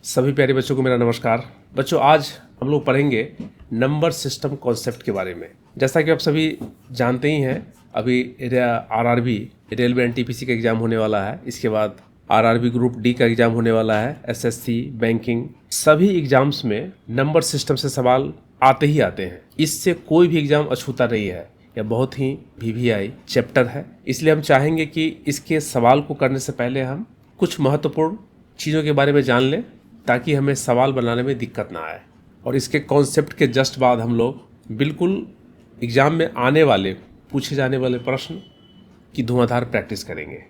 सभी प्यारे बच्चों को मेरा नमस्कार। बच्चों, आज हम लोग पढ़ेंगे नंबर सिस्टम कॉन्सेप्ट के बारे में। जैसा कि आप सभी जानते ही हैं, अभी आरआरबी रेलवे एनटीपीसी का एग्ज़ाम होने वाला है। इसके बाद आरआरबी ग्रुप डी का एग्ज़ाम होने वाला है, एसएससी, बैंकिंग, सभी एग्ज़ाम्स में नंबर सिस्टम से सवाल आते ही आते हैं। इससे कोई भी एग्ज़ाम अछूता नहीं है। यह बहुत ही वीवीआई चैप्टर है, इसलिए हम चाहेंगे कि इसके सवाल को करने से पहले हम कुछ महत्वपूर्ण चीज़ों के बारे में जान लें, ताकि हमें सवाल बनाने में दिक्कत ना आए। और इसके कॉन्सेप्ट के जस्ट बाद हम लोग बिल्कुल एग्ज़ाम में आने वाले पूछे जाने वाले प्रश्न की धुआंधार प्रैक्टिस करेंगे।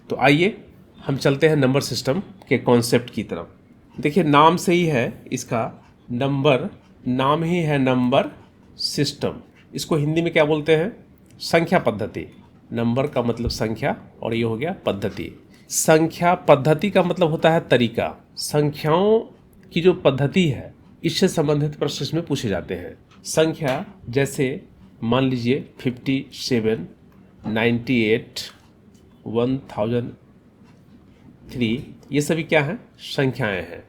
तो आइए हम चलते हैं नंबर सिस्टम के कॉन्सेप्ट की तरफ। देखिए, नाम से ही है इसका, नंबर, नाम ही है नंबर सिस्टम। इसको हिंदी में क्या बोलते हैं? संख्या पद्धति। नंबर का मतलब संख्या और ये हो गया पद्धति। संख्या पद्धति का मतलब होता है तरीका। संख्याओं की जो पद्धति है, इससे संबंधित प्रश्न इसमें पूछे जाते हैं। संख्या जैसे मान लीजिए 57, 98, 1003, ये सभी क्या हैं? संख्याएं हैं।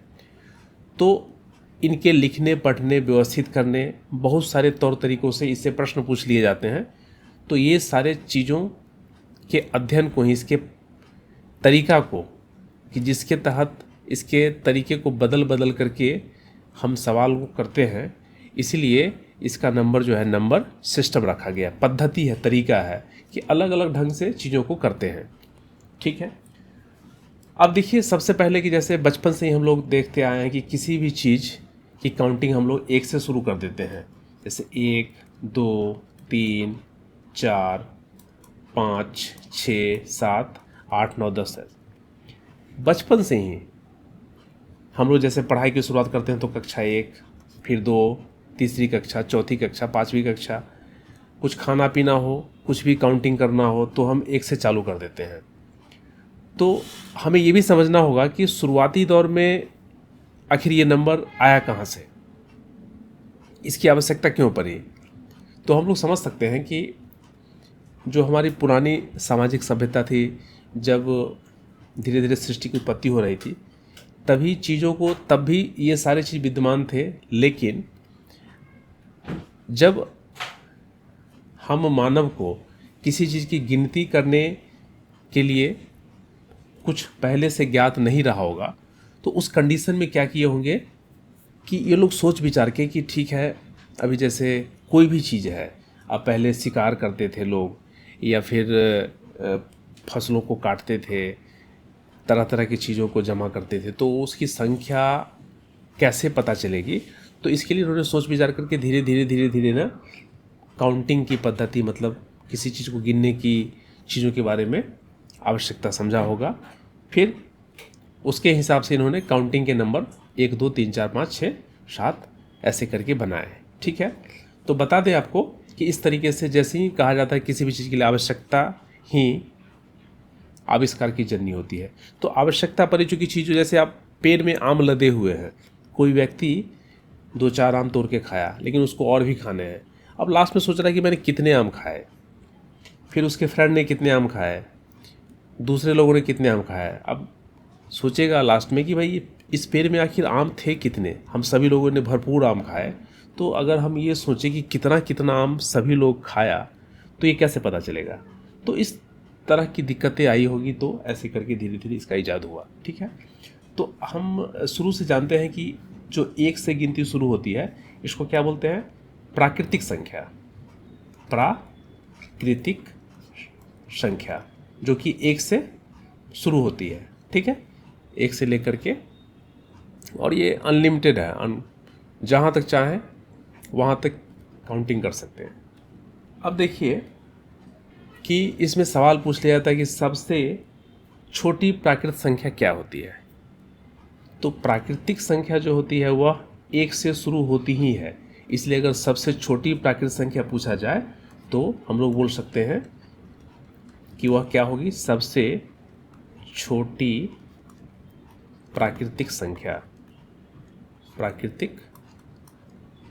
तो इनके लिखने, पढ़ने, व्यवस्थित करने, बहुत सारे तौर तरीकों से इससे प्रश्न पूछ लिए जाते हैं। तो ये सारे चीज़ों के अध्ययन को ही, इसके तरीका को, कि जिसके तहत इसके तरीके को बदल बदल करके हम सवाल को करते हैं, इसीलिए इसका नंबर जो है नंबर सिस्टम रखा गया। पद्धति है, तरीका है कि अलग अलग ढंग से चीज़ों को करते हैं। ठीक है। अब देखिए, सबसे पहले कि जैसे बचपन से ही हम लोग देखते आए हैं कि किसी भी चीज़ की काउंटिंग हम लोग एक से शुरू कर देते हैं। जैसे 1, 2, 3, 4, 5, 6, 7, 8, 9, 10 है। बचपन से ही हम लोग जैसे पढ़ाई की शुरुआत करते हैं तो कक्षा 1, फिर 2, तीसरी कक्षा, चौथी कक्षा, 5वीं कक्षा, कुछ खाना पीना हो, कुछ भी काउंटिंग करना हो तो हम 1 से चालू कर देते हैं। तो हमें ये भी समझना होगा कि शुरुआती दौर में आखिर ये नंबर आया कहाँ से, इसकी आवश्यकता क्यों पड़ी। तो हम लोग समझ सकते हैं कि जो हमारी पुरानी सामाजिक सभ्यता थी, जब धीरे धीरे सृष्टि की उत्पत्ति हो रही थी, तभी चीज़ों को, तब भी ये सारे चीज़ विद्यमान थे। लेकिन जब हम मानव को किसी चीज़ की गिनती करने के लिए कुछ पहले से ज्ञात नहीं रहा होगा, तो उस कंडीशन में क्या किए होंगे कि ये लोग सोच विचार के कि ठीक है, अभी जैसे कोई भी चीज़ है, अब पहले शिकार करते थे लोग, या फिर फसलों को काटते थे, तरह तरह की चीज़ों को जमा करते थे, तो उसकी संख्या कैसे पता चलेगी। तो इसके लिए उन्होंने सोच विचार करके धीरे धीरे ना काउंटिंग की पद्धति, मतलब किसी चीज़ को गिनने की चीज़ों के बारे में आवश्यकता समझा होगा। फिर उसके हिसाब से इन्होंने काउंटिंग के नंबर 1, 2, 3, 4, 5, 6, 7 ऐसे करके बनाए। ठीक है। तो बता दें आपको कि इस तरीके से जैसे ही कहा जाता है किसी भी चीज़ के लिए आवश्यकता ही आविष्कार की जननी होती है। तो आवश्यकता पड़ी चुकी चीज़, जैसे आप पेड़ में आम लदे हुए हैं, कोई व्यक्ति 2-4 आम तोड़ के खाया, लेकिन उसको और भी खाने हैं। अब लास्ट में सोच रहा है कि मैंने कितने आम खाए, फिर उसके फ्रेंड ने कितने आम खाए, दूसरे लोगों ने कितने आम खाए। अब सोचेगा लास्ट में कि भाई इस पेड़ में आखिर आम थे कितने, हम सभी लोगों ने भरपूर आम खाए। तो अगर हम ये सोचें कि कितना कितना आम सभी लोग खाया, तो ये कैसे पता चलेगा। तो इस तरह की दिक्कतें आई होगी, तो ऐसे करके धीरे धीरे इसका इजाद हुआ। ठीक है। तो हम शुरू से जानते हैं कि जो 1 से गिनती शुरू होती है, इसको क्या बोलते हैं? प्राकृतिक संख्या। प्राकृतिक संख्या जो कि 1 से शुरू होती है। ठीक है, 1 से लेकर के, और ये अनलिमिटेड है, जहाँ तक चाहें वहाँ तक काउंटिंग कर सकते हैं। अब देखिए कि इसमें सवाल पूछ लिया जाता है कि सबसे छोटी प्राकृतिक संख्या क्या होती है। तो प्राकृतिक संख्या जो होती है वह 1 से शुरू होती ही है, इसलिए अगर सबसे छोटी प्राकृतिक संख्या पूछा जाए तो हम लोग बोल सकते हैं कि वह क्या होगी? सबसे छोटी प्राकृतिक संख्या, प्राकृतिक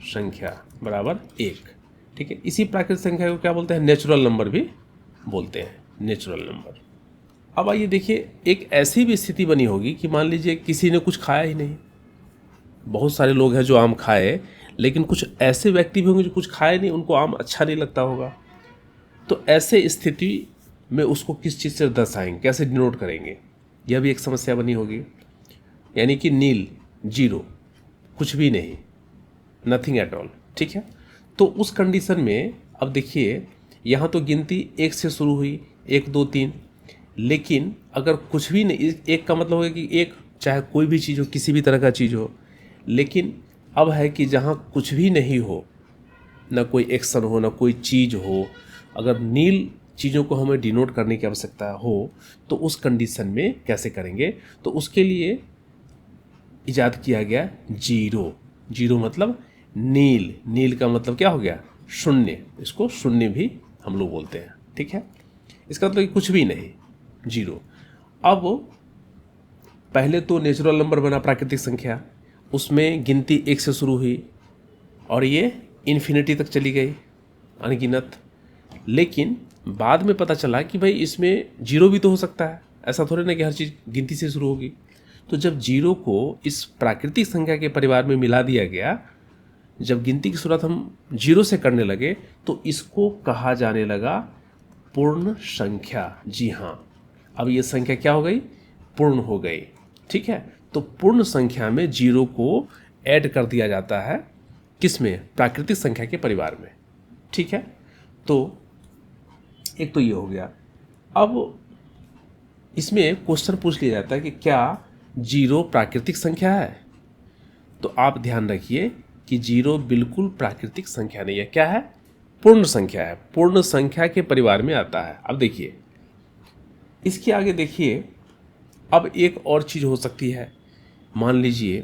संख्या बराबर 1। ठीक है। इसी प्राकृतिक संख्या को क्या बोलते हैं? नेचुरल नंबर भी बोलते हैं, नेचुरल नंबर। अब आइए देखिए, एक ऐसी भी स्थिति बनी होगी कि मान लीजिए किसी ने कुछ खाया ही नहीं, बहुत सारे लोग हैं जो आम खाए, लेकिन कुछ ऐसे व्यक्ति भी होंगे जो कुछ खाए नहीं, उनको आम अच्छा नहीं लगता होगा। तो ऐसे स्थिति में उसको किस चीज़ से दर्शाएंगे, कैसे डिनोट करेंगे, यह भी एक समस्या बनी होगी। यानी कि नील, जीरो, कुछ भी नहीं, नथिंग एट ऑल, ठीक है। तो उस कंडीशन में अब देखिए, यहाँ तो गिनती 1 से शुरू हुई, 1 2 3, लेकिन अगर कुछ भी नहीं, एक का मतलब होगा कि एक चाहे कोई भी चीज़ हो, किसी भी तरह का चीज़ हो, लेकिन अब है कि जहाँ कुछ भी नहीं हो, ना कोई एक्शन हो, ना कोई चीज़ हो, अगर नील चीज़ों को हमें डिनोट करने की आवश्यकता हो, तो उस कंडीशन में कैसे करेंगे। तो उसके लिए इजाद किया गया जीरो। जीरो मतलब नील, नील का मतलब क्या हो गया, शून्य, इसको शून्य भी हम लोग बोलते हैं, ठीक है। इसका मतलब कि कुछ भी नहीं, जीरो। अब पहले तो नेचुरल नंबर बना, प्राकृतिक संख्या, उसमें गिनती 1 से शुरू हुई और ये इन्फिनिटी तक चली गई, अनगिनत। लेकिन बाद में पता चला कि भाई इसमें जीरो भी तो हो सकता है, ऐसा थोड़े ना कि हर चीज़ गिनती से शुरू होगी। तो जब जीरो को इस प्राकृतिक संख्या के परिवार में मिला दिया गया, जब गिनती की शुरुआत हम जीरो से करने लगे, तो इसको कहा जाने लगा पूर्ण संख्या। जी हाँ, अब ये संख्या क्या हो गई, पूर्ण हो गई, ठीक है। तो पूर्ण संख्या में जीरो को ऐड कर दिया जाता है, किस में, प्राकृतिक संख्या के परिवार में, ठीक है। तो एक तो ये हो गया। अब इसमें क्वेश्चन पूछ लिया जाता है कि क्या जीरो प्राकृतिक संख्या है। तो आप ध्यान रखिए कि जीरो बिल्कुल प्राकृतिक संख्या नहीं है, क्या है, पूर्ण संख्या है, पूर्ण संख्या के परिवार में आता है। अब देखिए इसके आगे देखिए, अब एक और चीज़ हो सकती है। मान लीजिए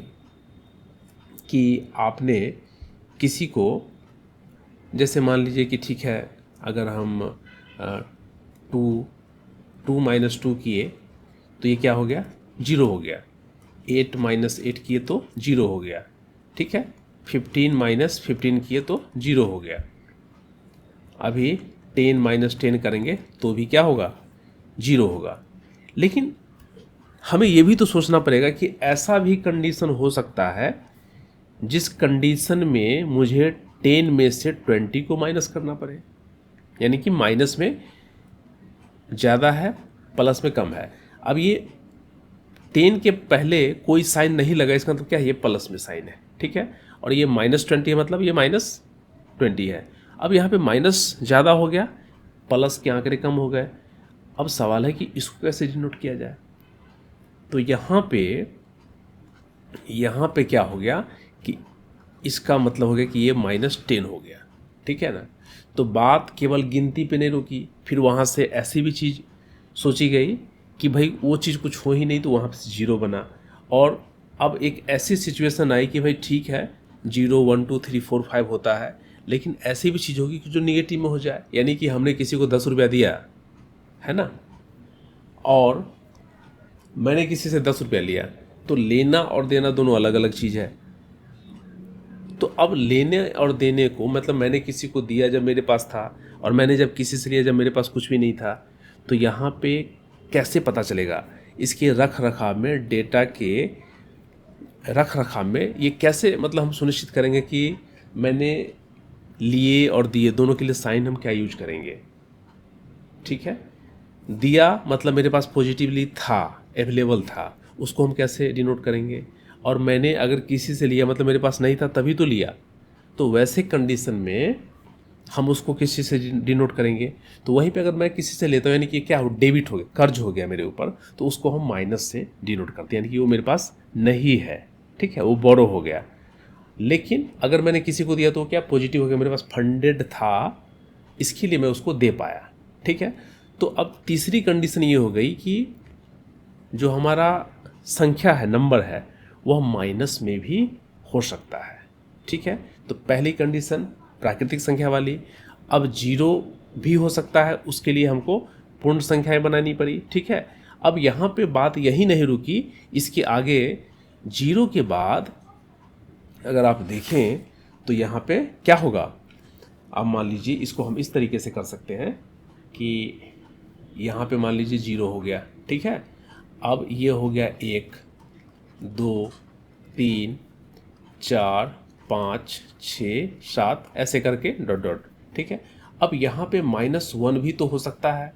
कि आपने किसी को, जैसे मान लीजिए कि ठीक है, अगर हम 2 माइनस 2 किए तो ये क्या हो गया, जीरो हो गया। 8 माइनस 8 किए तो जीरो हो गया, ठीक है। 15 माइनस 15 किए तो जीरो हो गया। अभी 10 माइनस 10 करेंगे तो भी क्या होगा, जीरो होगा। लेकिन हमें ये भी तो सोचना पड़ेगा कि ऐसा भी कंडीशन हो सकता है जिस कंडीशन में मुझे 10 में से 20 को माइनस करना पड़े, यानी कि माइनस में ज़्यादा है, प्लस में कम है। अब ये 10 के पहले कोई साइन नहीं लगा, इसका मतलब क्या है, ये प्लस में साइन है, ठीक है। और ये -20 है, मतलब ये -20 है। अब यहाँ पे माइनस ज़्यादा हो गया, प्लस के आंकड़े कम हो गए। अब सवाल है कि इसको कैसे डिनोट किया जाए। तो यहाँ पे क्या हो गया कि इसका मतलब हो गया कि ये -10 हो गया, ठीक है ना। तो बात केवल गिनती पे नहीं रुकी, फिर वहाँ से ऐसी भी चीज़ सोची गई कि भाई वो चीज़ कुछ हो ही नहीं, तो वहाँ पे जीरो बना। और अब एक ऐसी सिचुएशन आई कि भाई ठीक है, 0 1 2 3 4 5 होता है, लेकिन ऐसी भी चीज़ होगी कि जो निगेटिव में हो जाए। यानी कि हमने किसी को 10 रुपया दिया है ना, और मैंने किसी से 10 रुपया लिया, तो लेना और देना दोनों अलग अलग चीज़ है। तो अब लेने और देने को, मतलब मैंने किसी को दिया जब मेरे पास था, और मैंने जब किसी से लिया जब मेरे पास कुछ भी नहीं था, तो यहाँ पे कैसे पता चलेगा, इसके रख रखाव में, डेटा के रख रखाव में ये कैसे, मतलब हम सुनिश्चित करेंगे कि मैंने लिए और दिए दोनों के लिए साइन हम क्या यूज करेंगे, ठीक है। दिया मतलब मेरे पास पॉजिटिवली था, अवेलेबल था, उसको हम कैसे डिनोट करेंगे। और मैंने अगर किसी से लिया, मतलब मेरे पास नहीं था तभी तो लिया, तो वैसे कंडीशन में हम उसको किसी से डिनोट करेंगे। तो वहीं पे अगर मैं किसी से लेता हूँ, यानी कि क्या हो, डेबिट हो गया, कर्ज हो गया मेरे ऊपर, तो उसको हम माइनस से डिनोट करते हैं, यानी कि वो मेरे पास नहीं है, ठीक है, वो बोरो हो गया। लेकिन अगर मैंने किसी को दिया तो क्या, पॉजिटिव हो गया, मेरे पास फंडेड था, इसके लिए मैं उसको दे पाया, ठीक है। तो अब तीसरी कंडीशन ये हो गई कि जो हमारा संख्या है, नंबर है, वह माइनस में भी हो सकता है, ठीक है। तो पहली कंडीशन प्राकृतिक संख्या वाली। अब जीरो भी हो सकता है, उसके लिए हमको पूर्ण संख्याएं बनानी पड़ी, ठीक है। अब यहाँ पे बात यही नहीं रुकी, इसके आगे जीरो के बाद अगर आप देखें तो यहाँ पे क्या होगा। अब मान लीजिए इसको हम इस तरीके से कर सकते हैं कि यहाँ पे मान लीजिए जीरो हो गया, ठीक है। अब ये हो गया 1 2 3 4 5 6 7 ऐसे करके डॉट डॉट। ठीक है, अब यहाँ पे -1 भी तो हो सकता है,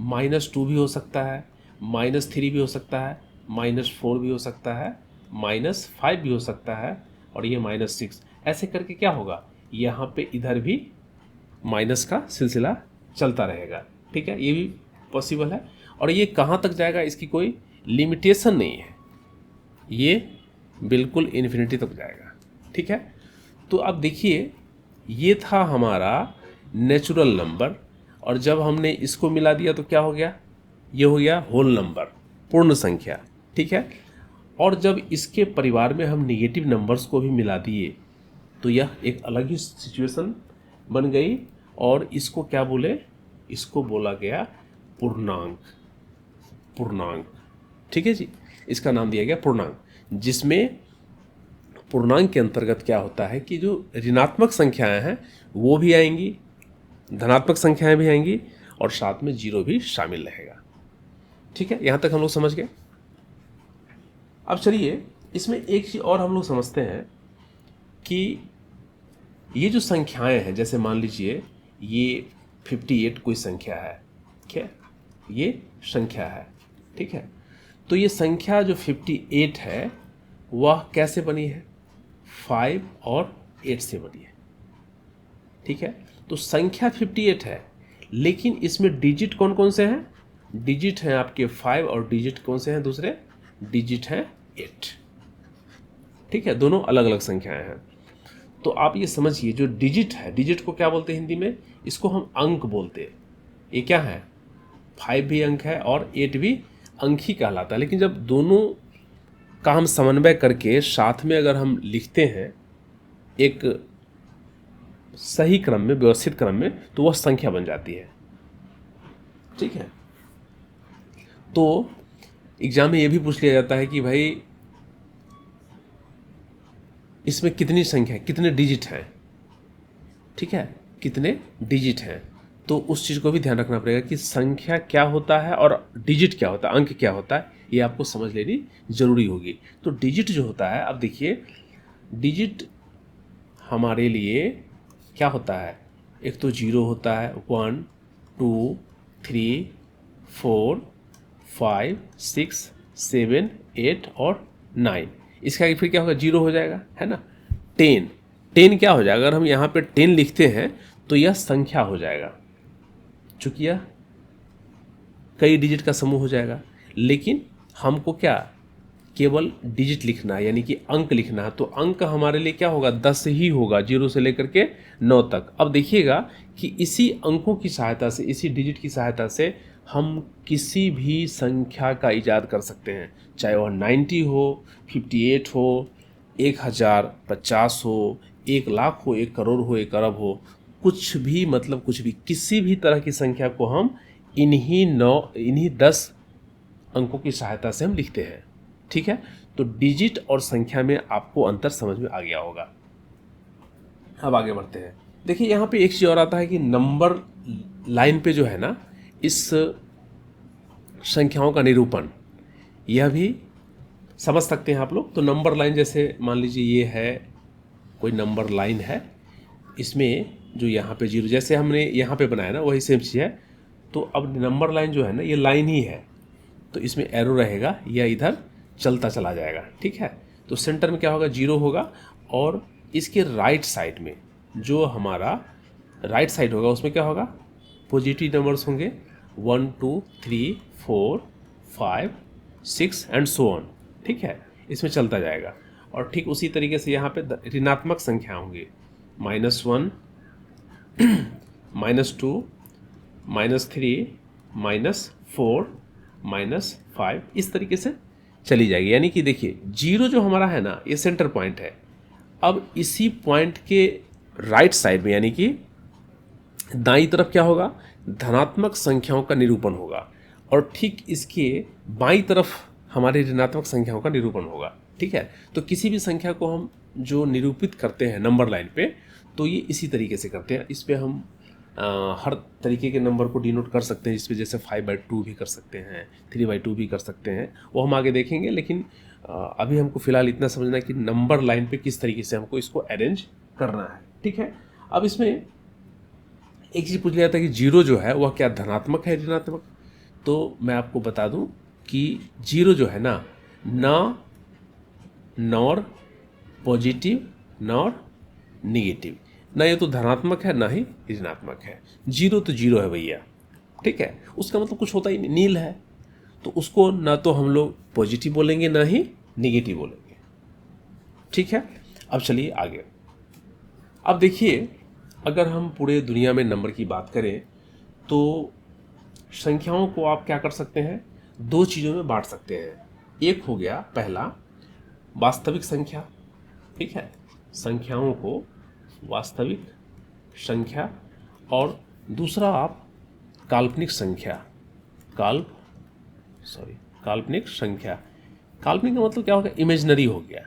-2 भी हो सकता है, -3 भी हो सकता है, -4 भी हो सकता है, -5 भी हो सकता है, और ये -6 ऐसे करके क्या होगा, यहाँ पे इधर भी माइनस का सिलसिला चलता रहेगा। ठीक है, ये भी पॉसिबल है, और ये कहाँ तक जाएगा इसकी कोई लिमिटेशन नहीं है, ये बिल्कुल इन्फिनिटी तक जाएगा। ठीक है, तो अब देखिए ये था हमारा नेचुरल नंबर, और जब हमने इसको मिला दिया तो क्या हो गया, ये हो गया होल नंबर, पूर्ण संख्या। ठीक है, और जब इसके परिवार में हम निगेटिव नंबर्स को भी मिला दिए तो यह एक अलग ही सिचुएशन बन गई, और इसको क्या बोले, इसको बोला गया पूर्णांक। पूर्णांक, ठीक है जी, इसका नाम दिया गया पूर्णांक, जिसमें पूर्णांक के अंतर्गत क्या होता है कि जो ऋणात्मक संख्याएं हैं वो भी आएंगी, धनात्मक संख्याएं भी आएंगी, और साथ में जीरो भी शामिल रहेगा। ठीक है, यहां तक हम लोग समझ गए। अब चलिए इसमें एक चीज और हम लोग समझते हैं कि ये जो संख्याएं हैं, जैसे मान लीजिए ये 58 कोई संख्या है, क्या ये संख्या है। ठीक है, तो ये संख्या जो 58 है वह कैसे बनी है, 5 और 8 से बनी है। ठीक है, तो संख्या 58 है, लेकिन इसमें डिजिट कौन कौन से हैं, डिजिट हैं आपके 5, और डिजिट कौन से हैं दूसरे, डिजिट हैं 8। ठीक है, दोनों अलग अलग संख्याएं हैं। तो आप ये समझिए जो डिजिट है, डिजिट को क्या बोलते हैं हिंदी में, इसको हम अंक बोलते हैं। ये क्या है, 5 भी अंक है और 8 भी अंक ही कहलाता है, लेकिन जब दोनों का हम समन्वय करके साथ में अगर हम लिखते हैं एक सही क्रम में, व्यवस्थित क्रम में, तो वह संख्या बन जाती है। ठीक है, तो एग्जाम में यह भी पूछ लिया जाता है कि भाई इसमें कितनी संख्या, कितने डिजिट हैं। ठीक है, कितने डिजिट हैं, तो उस चीज़ को भी ध्यान रखना पड़ेगा कि संख्या क्या होता है और डिजिट क्या होता है, अंक क्या होता है, ये आपको समझ लेनी जरूरी होगी। तो डिजिट जो होता है, अब देखिए डिजिट हमारे लिए क्या होता है, एक तो 0 होता है, 1 2 3 4 5 6 7 8 और 9, इसका फिर क्या होगा, 0 हो जाएगा, है ना। 10 क्या हो जाएगा, अगर हम यहाँ पे 10 लिखते हैं तो यह संख्या हो जाएगा, चूंकि यह कई डिजिट का समूह हो जाएगा, लेकिन हमको क्या केवल डिजिट लिखना है, यानी कि अंक लिखना है, तो अंक हमारे लिए क्या होगा, 10 ही होगा, 0 से लेकर के 9 तक। अब देखिएगा कि इसी अंकों की सहायता से, इसी डिजिट की सहायता से हम किसी भी संख्या का इजाद कर सकते हैं, चाहे वह 90 हो, 58 हो, 1000, 50 हो, 1 लाख हो, 1 करोड़ हो, 1 अरब हो, कुछ भी, मतलब कुछ भी, किसी भी तरह की संख्या को हम इन्हीं 10 अंकों की सहायता से हम लिखते हैं। ठीक है, तो डिजिट और संख्या में आपको अंतर समझ में आ गया होगा। अब आगे बढ़ते हैं। देखिए यहाँ पे एक चीज़ और आता है कि नंबर लाइन पे जो है ना, इस संख्याओं का निरूपण, यह भी समझ सकते हैं आप लोग। तो नंबर लाइन, जैसे मान लीजिए ये है कोई नंबर लाइन है, इसमें जो यहाँ पे 0 जैसे हमने यहाँ पे बनाया ना, वही सेम चीज़ है। तो अब नंबर लाइन जो है ना, ये लाइन ही है, तो इसमें एरो रहेगा, या इधर चलता चला जाएगा। ठीक है, तो सेंटर में क्या होगा, 0 होगा, और इसके राइट साइड में जो हमारा राइट साइड होगा उसमें क्या होगा, पॉजिटिव नंबर्स होंगे, 1 2 3 4 5 6 एंड सो ऑन। ठीक है, इसमें चलता जाएगा। और ठीक उसी तरीके से यहाँ पे ऋणात्मक संख्या होंगी, -1 -2 -3 -4 -5, इस तरीके से चली जाएगी। यानी कि देखिए 0 जो हमारा है ना, ये सेंटर पॉइंट है। अब इसी पॉइंट के राइट साइड में, यानी कि दाईं तरफ क्या होगा, धनात्मक संख्याओं का निरूपण होगा, और ठीक इसके बाईं तरफ हमारे ऋणात्मक संख्याओं का निरूपण होगा। ठीक है, तो किसी भी संख्या को हम जो निरूपित करते हैं नंबर लाइन पे, तो ये इसी तरीके से करते हैं। इस पे हम हर तरीके के नंबर को डिनोट कर सकते हैं, जिसपे जैसे 5/2 भी कर सकते हैं, 3/2 भी कर सकते हैं, वो हम आगे देखेंगे। लेकिन अभी हमको फिलहाल इतना समझना है कि नंबर लाइन पे किस तरीके से हमको इसको अरेंज करना है, ठीक है। अब इसमें एक चीज़ पूछ लिया था कि जीरो जो है वह क्या धनात्मक है ऋणात्मक, तो मैं आपको बता दूं कि जीरो जो है ना नॉर पॉजिटिव नॉर निगेटिव, ना ये तो धनात्मक है ना ही ऋणात्मक है। जीरो तो जीरो है भैया, ठीक है, उसका मतलब कुछ होता ही नहीं, नील है, तो उसको ना तो हम लोग पॉजिटिव बोलेंगे ना ही निगेटिव बोलेंगे, ठीक है। अब चलिए आगे। अब देखिए, अगर हम पूरे दुनिया में नंबर की बात करें तो संख्याओं को आप क्या कर सकते हैं, दो चीज़ों में बांट सकते हैं। एक हो गया पहला वास्तविक संख्या, ठीक है, संख्याओं को वास्तविक संख्या, और दूसरा आप काल्पनिक संख्या, काल्पनिक संख्या। काल्पनिक का मतलब क्या होगा, इमेजनरी हो गया,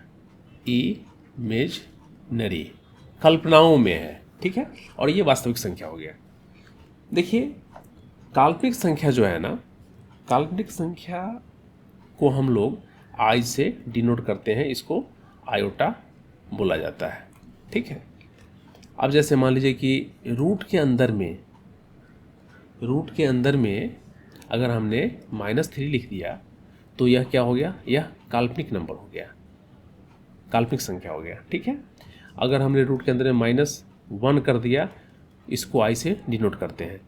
इमेजनरी, कल्पनाओं में है, ठीक है, और ये वास्तविक संख्या हो गया। देखिए, काल्पनिक संख्या जो है ना, काल्पनिक संख्या को हम लोग आई से डिनोट करते हैं, इसको आयोटा बोला जाता है, ठीक है। अब जैसे मान लीजिए कि रूट के अंदर में अगर हमने -3 लिख दिया तो यह क्या हो गया, यह काल्पनिक नंबर हो गया, काल्पनिक संख्या हो गया, ठीक है। अगर हमने रूट के अंदर में -1 कर दिया, इसको आई से डिनोट करते हैं,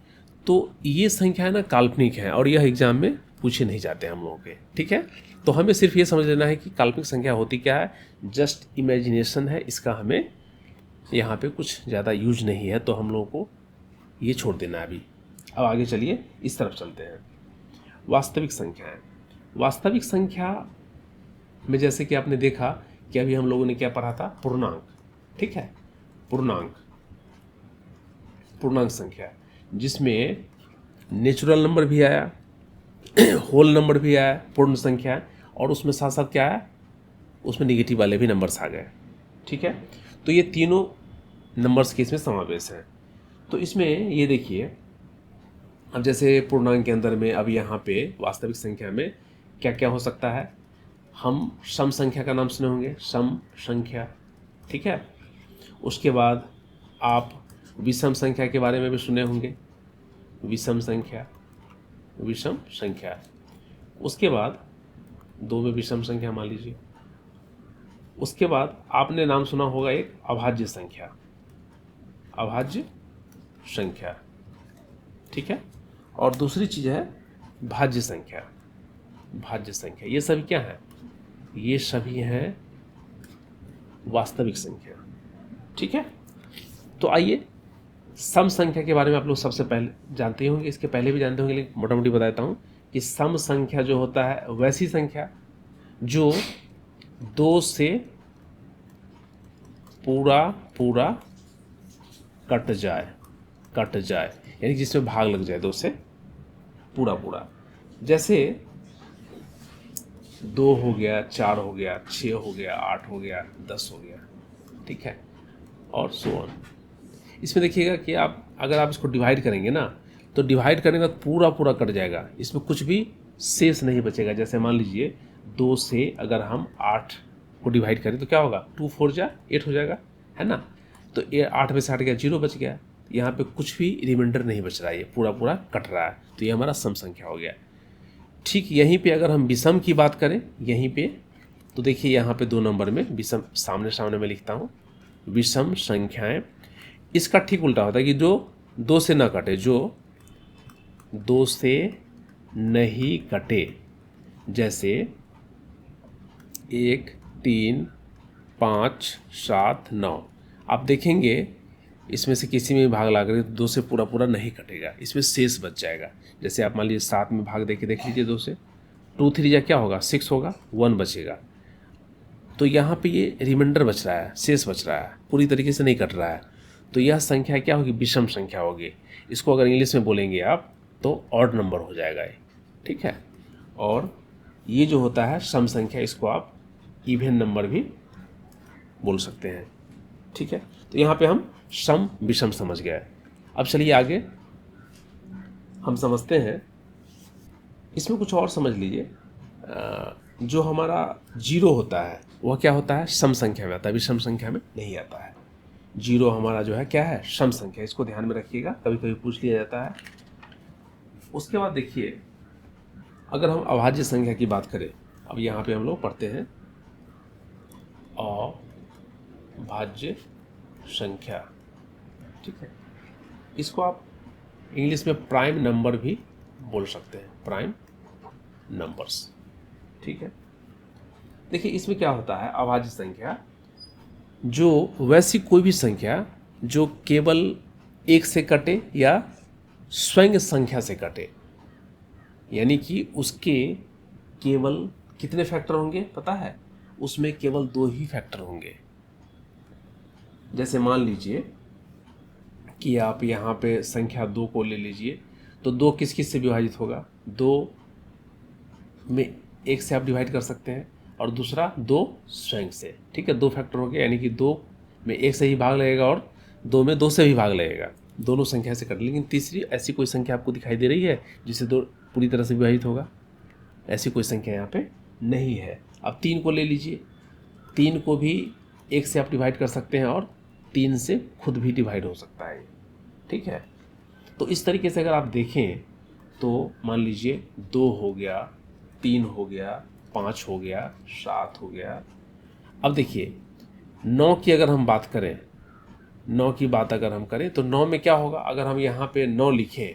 तो ये संख्या है ना काल्पनिक है, और यह एग्जाम में पूछे नहीं जाते हम लोगों के, ठीक है। तो हमें सिर्फ ये समझ लेना है कि काल्पनिक संख्या होती क्या है, जस्ट इमेजिनेशन है, इसका हमें यहाँ पे कुछ ज़्यादा यूज नहीं है, तो हम लोगों को ये छोड़ देना है अभी। अब आगे चलिए, इस तरफ चलते हैं। वास्तविक संख्याएं, वास्तविक संख्या में जैसे कि आपने देखा कि अभी हम लोगों ने क्या पढ़ा था, पूर्णांक, ठीक है, पूर्णांक संख्या, जिसमें नेचुरल नंबर भी आया, होल नंबर भी आया, पूर्ण संख्या, और उसमें साथ साथ क्या है, उसमें निगेटिव वाले भी नंबर्स आ गए, ठीक है। तो ये तीनों नंबर्स के इसमें समावेश है। तो इसमें ये देखिए, अब जैसे पूर्णांक के अंदर में अब यहाँ पे वास्तविक संख्या में क्या क्या हो सकता है, हम सम संख्या का नाम सुने होंगे, सम संख्या, ठीक है। उसके बाद आप विषम संख्या के बारे में भी सुने होंगे, विषम संख्या, उसके बाद दो में विषम संख्या मान लीजिए। उसके बाद आपने नाम सुना होगा एक अभाज्य संख्या, ठीक है, और दूसरी चीज़ है भाज्य संख्या। ये सभी क्या है, ये सभी हैं वास्तविक संख्या, ठीक है। तो आइए, सम संख्या के बारे में आप लोग सबसे पहले जानते होंगे, इसके पहले भी जानते होंगे, लेकिन मोटा मोटी बताता हूँ कि सम संख्या जो होता है वैसी संख्या जो 2 से पूरा कट जाए, यानी जिसमें भाग लग जाए 2 से पूरा, जैसे 2 हो गया, 4 हो गया, 6 हो गया, 8 हो गया, 10 हो गया, ठीक है, और सो ऑन। इसमें देखिएगा कि आप अगर आप इसको डिवाइड करेंगे ना, तो डिवाइड करने के बाद पूरा कट जाएगा, इसमें कुछ भी शेष नहीं बचेगा। जैसे मान लीजिए 2 से अगर हम 8 को डिवाइड करें तो क्या होगा, 2 4 जा 8 हो जाएगा, है ना। तो ये 8 में से हट गया, 0 बच गया, यहाँ पे कुछ भी रिमाइंडर नहीं बच रहा है, ये पूरा कट रहा है, तो ये हमारा सम संख्या हो गया। ठीक यहीं पे अगर हम विषम की बात करें यहीं पे, तो देखिए यहाँ पे 2 नंबर में विषम सामने में लिखता हूँ, विषम संख्याएं। इसका ठीक उल्टा होता है कि जो 2 से ना कटे, जो 2 से नहीं कटे, जैसे 1 3 5 7 9, आप देखेंगे इसमें से किसी में भी भाग लगा कर 2 से पूरा नहीं कटेगा, इसमें शेष बच जाएगा। जैसे आप मान लीजिए 7 में भाग देख लीजिए 2 से, 2 3 जा क्या होगा, 6 होगा, 1 बचेगा। तो यहाँ पे ये रिमाइंडर बच रहा है, शेष बच रहा है, पूरी तरीके से नहीं कट रहा है, तो यह संख्या क्या होगी, विषम संख्या होगी। इसको अगर इंग्लिश में बोलेंगे आप तो ऑड नंबर हो जाएगा ये, ठीक है। और ये जो होता है सम संख्या, इसको आप इवन नंबर भी बोल सकते हैं, ठीक है। तो यहाँ पे हम सम विषम समझ गए। अब चलिए आगे हम समझते हैं, इसमें कुछ और समझ लीजिए। जो हमारा जीरो होता है वह क्या होता है, सम संख्या में आता है, विषम संख्या में नहीं आता है। जीरो हमारा जो है क्या है, सम संख्या, इसको ध्यान में रखिएगा, कभी कभी पूछ लिया जाता है। उसके बाद देखिए, अगर हम अभाज्य संख्या की बात करें, अब यहाँ पे हम लोग पढ़ते हैं अभाज्य संख्या, ठीक है। इसको आप इंग्लिश में प्राइम नंबर भी बोल सकते हैं, प्राइम नंबर्स, ठीक है। देखिए इसमें क्या होता है, अभाज्य संख्या जो वैसी कोई भी संख्या जो केवल एक से कटे या स्वयं संख्या से कटे, यानी कि उसके केवल कितने फैक्टर होंगे पता है, उसमें केवल 2 ही फैक्टर होंगे। जैसे मान लीजिए कि आप यहाँ पे संख्या 2 को ले लीजिए, तो 2 किस किस से विभाजित होगा, 2 में 1 से आप डिवाइड कर सकते हैं और दूसरा 2 स्वयं से, ठीक है। 2 फैक्टर हो गया, यानी कि 2 में 1 से ही भाग लगेगा और 2 में 2 से भी भाग लगेगा, दोनों संख्या से कट। लेकिन तीसरी ऐसी कोई संख्या आपको दिखाई दे रही है जिससे 2 पूरी तरह से विभाजित होगा, ऐसी कोई संख्या यहाँ पे नहीं है। अब 3 को ले लीजिए, 3 को भी 1 से आप डिवाइड कर सकते हैं और 3 से खुद भी डिवाइड हो सकता है, ठीक है। तो इस तरीके से अगर आप देखें तो मान लीजिए 2 हो गया, 3 हो गया, 5 हो गया, 7 हो गया। अब देखिए 9 की अगर हम बात करें, 9 की बात अगर हम करें तो 9 में क्या होगा, अगर हम यहाँ पे 9 लिखें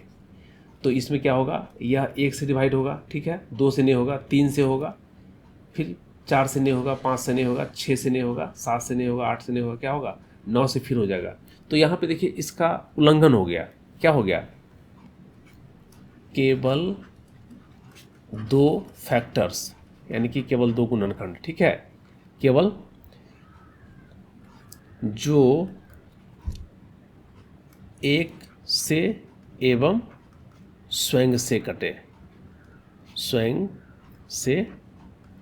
तो इसमें क्या होगा, यह 1 से डिवाइड होगा, ठीक है, 2 से नहीं होगा, 3 से होगा, फिर 4 से नहीं होगा, 5 से नहीं होगा, 6 से नहीं होगा, 7 से नहीं होगा, 8 से नहीं होगा, क्या होगा, 9 से फिर हो जाएगा। तो यहाँ पे देखिए इसका उल्लंघन हो गया, क्या हो गया, केवल 2 फैक्टर्स, यानी कि केवल 2 गुणनखंड, ठीक है। केवल जो 1 से एवं स्वयं से कटे, स्वयं से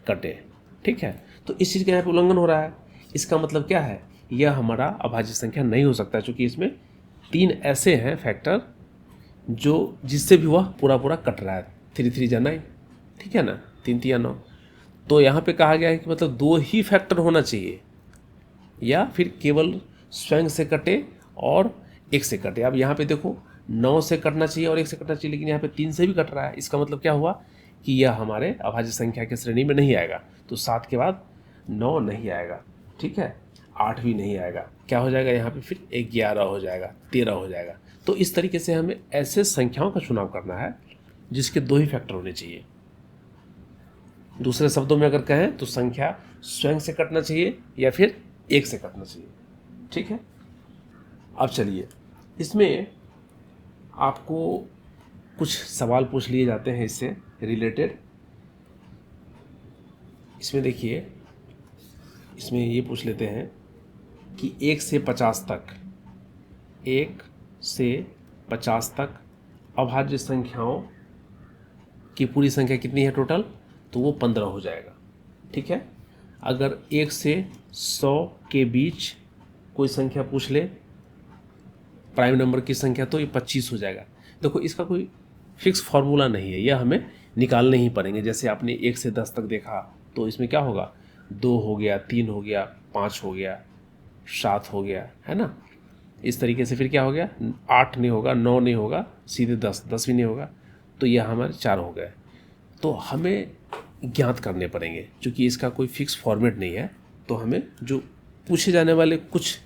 कटे, ठीक है। तो इस चीज़ का यहाँ पे उल्लंघन हो रहा है। इसका मतलब क्या है, यह हमारा अभाज्य संख्या नहीं हो सकता, क्योंकि इसमें 3 ऐसे हैं फैक्टर जो जिससे भी वह पूरा पूरा कट रहा है, 3 3 जा 9, ठीक है ना, 3 3 9। तो यहाँ पे कहा गया है कि मतलब 2 ही फैक्टर होना चाहिए, या फिर केवल स्वयं से कटे और 1 से कटे। अब यहाँ पे देखो 9 से कटना चाहिए और 1 से कटना चाहिए, लेकिन यहाँ पे 3 से भी कट रहा है। इसका मतलब क्या हुआ कि यह हमारे अभाज्य संख्या की श्रेणी में नहीं आएगा। तो 7 के बाद 9 नहीं आएगा, ठीक है, 8 भी नहीं आएगा, क्या हो जाएगा यहाँ पे, फिर 11 हो जाएगा, 13 हो जाएगा। तो इस तरीके से हमें ऐसे संख्याओं का चुनाव करना है जिसके 2 ही फैक्टर होने चाहिए। दूसरे शब्दों में अगर कहें तो संख्या स्वयं से कटना चाहिए या फिर 1 से कटना चाहिए, ठीक है। अब चलिए, इसमें आपको कुछ सवाल पूछ लिए जाते हैं इससे रिलेटेड। इसमें देखिए, इसमें ये पूछ लेते हैं कि 1 से 50 तक, 1 से 50 तक अभाज्य संख्याओं की पूरी संख्या कितनी है टोटल, तो वो 15 हो जाएगा, ठीक है। अगर 1 से 100 के बीच कोई संख्या पूछ ले, प्राइम नंबर की संख्या, तो ये 25 हो जाएगा। देखो इसका कोई फिक्स फार्मूला नहीं है, यह हमें निकालने ही पड़ेंगे। जैसे आपने 1 से 10 तक देखा तो इसमें क्या होगा, 2 हो गया, 3 हो गया, 5 हो गया, 7 हो गया, है ना। इस तरीके से फिर क्या हो गया, 8 नहीं होगा, 9 नहीं होगा, सीधे 10 भी नहीं होगा, तो यह हमारे 4 हो गए। तो हमें ज्ञात करने पड़ेंगे, क्योंकि इसका कोई फिक्स फॉर्मेट नहीं है। तो हमें जो पूछे जाने वाले कुछ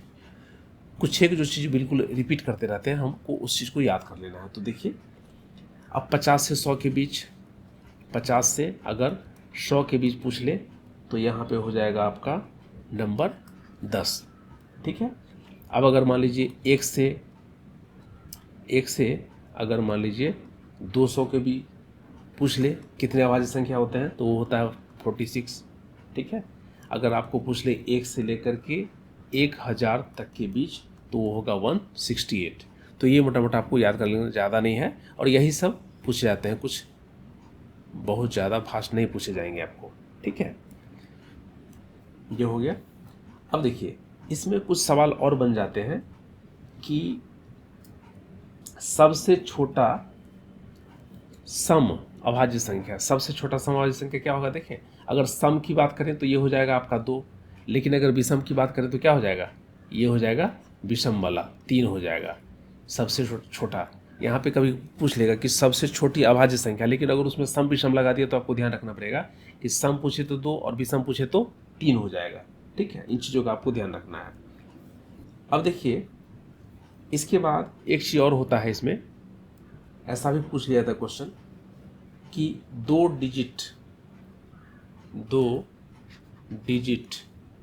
एक जो चीज़ बिल्कुल रिपीट करते रहते हैं, हमको उस चीज़ को याद कर लेना है। तो देखिए, अब 50 से 100 के बीच, 50 से अगर 100 के बीच पूछ ले तो यहाँ पे हो जाएगा आपका नंबर 10, ठीक है। अब अगर मान लीजिए 1 से अगर मान लीजिए 200 के भी पूछ ले कितने अभाज्य संख्या होते हैं, तो वो होता है 46, ठीक है। अगर आपको पूछ ले 1 से लेकर के 1000 तक के बीच, तो वो होगा 168। तो ये मोटा मोटा आपको याद कर लेना, ज़्यादा नहीं है। और यही सब पूछे जाते हैं, कुछ बहुत ज़्यादा फास्ट नहीं पूछे जाएंगे आपको, ठीक है। ये हो गया। अब देखिए, इसमें कुछ सवाल और बन जाते हैं कि सबसे छोटा सम अभाज्य संख्या, सबसे छोटा सम अभाज्य संख्या क्या होगा। देखें, अगर सम की बात करें तो ये हो जाएगा आपका 2, लेकिन अगर विषम की बात करें तो क्या हो जाएगा, ये हो जाएगा विषम वाला 3 हो जाएगा, सबसे छोटा। यहाँ पे कभी पूछ लेगा कि सबसे छोटी अभाज्य संख्या, लेकिन अगर उसमें सम विषम लगा दिया तो आपको ध्यान रखना पड़ेगा कि सम पूछे तो 2 और विषम पूछे तो 3 हो जाएगा। ठीक है, इन चीज़ों का आपको ध्यान रखना है। अब देखिए इसके बाद एक चीज़ और होता है इसमें, ऐसा भी पूछ लिया था क्वेश्चन कि 2 डिजिट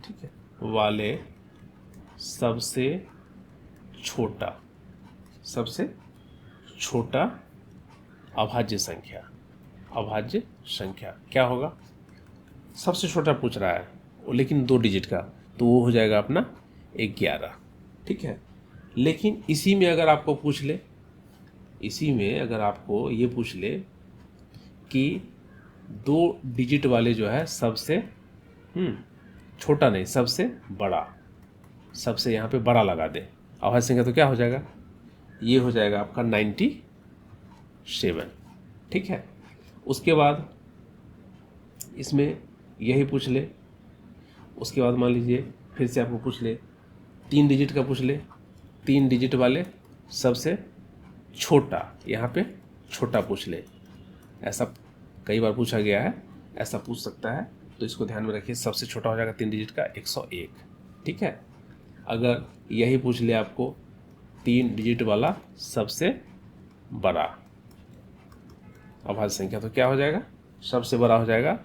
ठीक है वाले सबसे छोटा अभाज्य संख्या क्या होगा। सबसे छोटा पूछ रहा है लेकिन 2 डिजिट का, तो वो हो जाएगा अपना 11। ठीक है, लेकिन इसी में अगर आपको ये पूछ ले कि 2 डिजिट वाले जो है सबसे छोटा नहीं सबसे बड़ा, सबसे यहाँ पे बड़ा लगा दे अभाज्य संख्या, तो क्या हो जाएगा, ये हो जाएगा आपका 97। ठीक है, उसके बाद इसमें यही पूछ ले, उसके बाद मान लीजिए फिर से आपको पूछ ले 3 डिजिट का, पूछ ले 3 डिजिट वाले सबसे छोटा, यहाँ पे छोटा पूछ ले, ऐसा कई बार पूछा गया है, ऐसा पूछ सकता है, तो इसको ध्यान में रखिए। सबसे छोटा हो जाएगा 3 डिजिट का 101। ठीक है, अगर यही पूछ ले आपको 3 डिजिट वाला सबसे बड़ा अभाज्य संख्या, तो क्या हो जाएगा, सबसे बड़ा हो जाएगा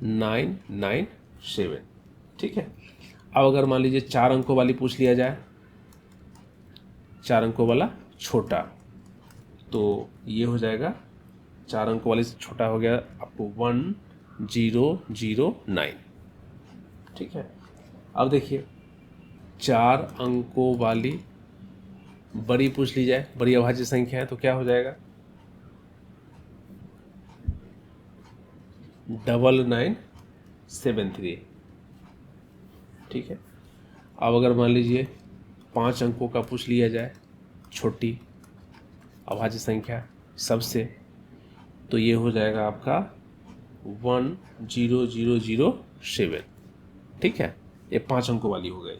997। ठीक है, अब अगर मान लीजिए 4 अंकों वाली पूछ लिया जाए, 4 अंकों वाला छोटा, तो ये हो जाएगा 4 अंकों वाली से छोटा हो गया आपको 1009। ठीक है, अब देखिए 4 अंकों वाली बड़ी पूछ ली जाए, बड़ी अभाज्य संख्या है, तो क्या हो जाएगा 9973। ठीक है, अब अगर मान लीजिए 5 अंकों का पूछ लिया जाए छोटी अभाज्य संख्या सबसे, तो ये हो जाएगा आपका 10007। ठीक है, ये 5 अंकों वाली हो गई।